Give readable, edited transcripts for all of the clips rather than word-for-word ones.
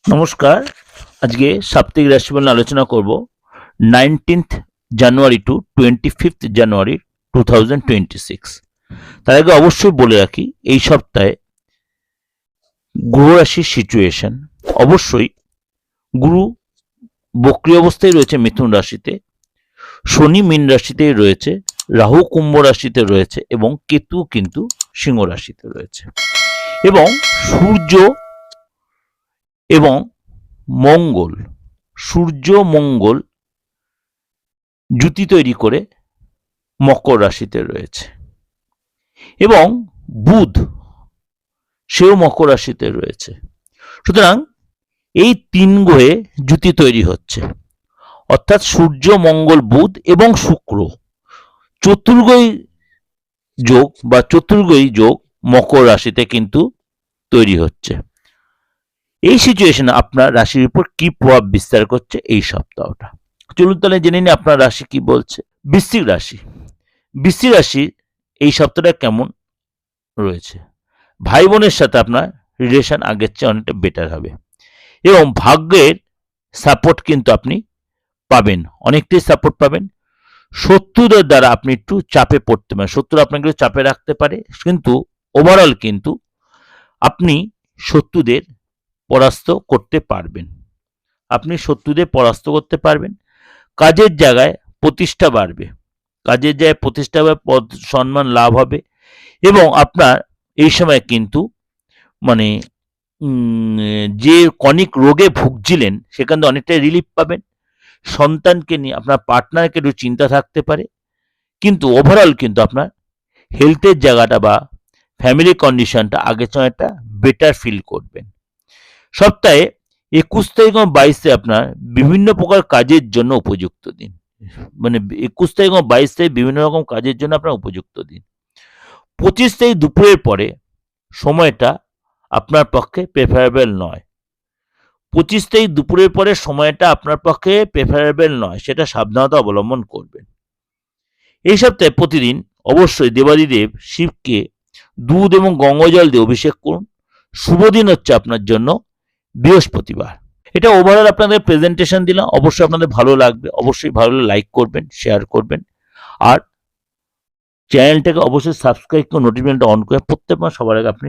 নমস্কার। আজকে সাপ্তাহিক রাশিফল নিয়ে আলোচনা করব 19th জানুয়ারি টু 25th জানুয়ারি 2026। তার আগে অবশ্যই বলে রাখি, এই সপ্তাহে গ্রহ রাশির সিচুয়েশন। অবশ্যই গুরু বক্রী অবস্থায় রয়েছে মিথুন রাশিতে, শনি মীন রাশিতে রয়েছে, রাহু কুম্ভ রাশিতে রয়েছে এবং কেতু কিন্তু সিংহ রাশিতে রয়েছে। এবং সূর্য এবং মঙ্গল, সূর্য মঙ্গল জুতি তৈরি করে মকর রাশিতে রয়েছে এবং বুধ সেও মকর রাশিতে রয়েছে। সুতরাং এই তিন গ্রহে জুতি তৈরি হচ্ছে, অর্থাৎ সূর্য মঙ্গল বুধ এবং শুক্র চতুর্গ্রহী যোগ বা চতুর্গ্রহী যোগ মকর রাশিতে কিন্তু তৈরি হচ্ছে। এই সিচুয়েশনে আপনার রাশির উপর কি প্রভাব বিস্তার করছে এই সপ্তাহটা, চলুন তাহলে জেনে নিই আপনার রাশি কি বলছে। বৃশ্চিক রাশি। বৃশ্চিক রাশি এই সপ্তাহটা কেমন রয়েছে? ভাই বোনের সাথে আপনার রিলেশন আগের চেয়ে অনেকটা বেটার হবে এবং ভাগ্যের সাপোর্ট কিন্তু আপনি পাবেন, অনেকটাই সাপোর্ট পাবেন। শত্রুদের দ্বারা আপনি একটু চাপে পড়তে পারেন, শত্রু আপনাকে চাপে রাখতে পারে, কিন্তু ওভারঅল কিন্তু আপনি শত্রুদের পরাস্ত করতে পারবেন। আপনি শত্রুদের পরাস্ত করতে পারবেন। কাজের জায়গায় প্রতিষ্ঠা বাড়বে, কাজের জায়গায় প্রতিষ্ঠা হবে, পদ সম্মান লাভ হবে এবং আপনার এই সময় কিন্তু মানে যে কনিক রোগে ভুগছিলেন সেখান থেকে অনেকটাই রিলিফ পাবেন। সন্তানকে নিয়ে আপনার পার্টনারকে একটু চিন্তা থাকতে পারে, কিন্তু ওভারঅল কিন্তু আপনার হেলথের জায়গাটা বা ফ্যামিলি কন্ডিশনটা আগের সময় একটা বেটার ফিল করবেন। সপ্তাহে 21 তারিখ এবং 22 তারিখ আপনার বিভিন্ন প্রকার কাজের জন্য উপযুক্ত দিন, মানে 21 তারিখ এবং 22 তারিখ বিভিন্ন রকম কাজের জন্য আপনার উপযুক্ত দিন। 25 তারিখ দুপুরের পরে সময়টা আপনার পক্ষে প্রেফারেবল নয়। 25 তারিখ দুপুরের পরে সময়টা আপনার পক্ষে প্রেফারেবল নয়, সেটা সাবধানতা অবলম্বন করবেন। এই সপ্তাহে প্রতিদিন অবশ্যই দেবাদিদেব শিবকে দুধ এবং গঙ্গা জল দিয়ে অভিষেক করুন। শুভ দিন হচ্ছে আপনার জন্য বৃহস্পতিবার। এটা ওভারঅল আপনাদের প্রেজেন্টেশন দিলাম, অবশ্যই আপনাদের ভালো লাগবে, অবশ্যই ভালো লাইক করবেন, শেয়ার করবেন আর চ্যানেলটাকে অবশ্যই সাবস্ক্রাইব করে নোটিফিকেশনটা অন করে প্রত্যেক মাস সবার আগে আপনি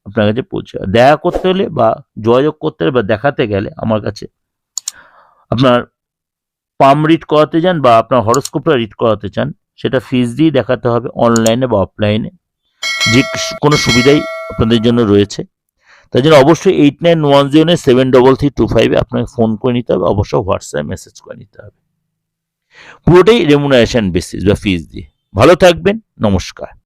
আপনার কাছে পৌঁছে। দেখা করতে হলে বা যোগাযোগ করতে হলে বা দেখাতে গেলে আমার কাছে আপনার পাম রিড করাতে যান বা আপনার হরোস্কোপটা রিড করাতে চান, সেটা ফিস দিয়ে দেখাতে হবে, অনলাইনে বা অফলাইনে, যে কোনো সুবিধাই আপনাদের জন্য রয়েছে। তাই জন্য অবশ্যই 8910733325 আপনাকে ফোন করে নিতে হবে, অবশ্যই হোয়াটসঅ্যাপে মেসেজ করে নিতে হবে। পুরোটাই রেমুনারেশন বেসিস বা ফিস দিয়ে। ভালো থাকবেন, নমস্কার।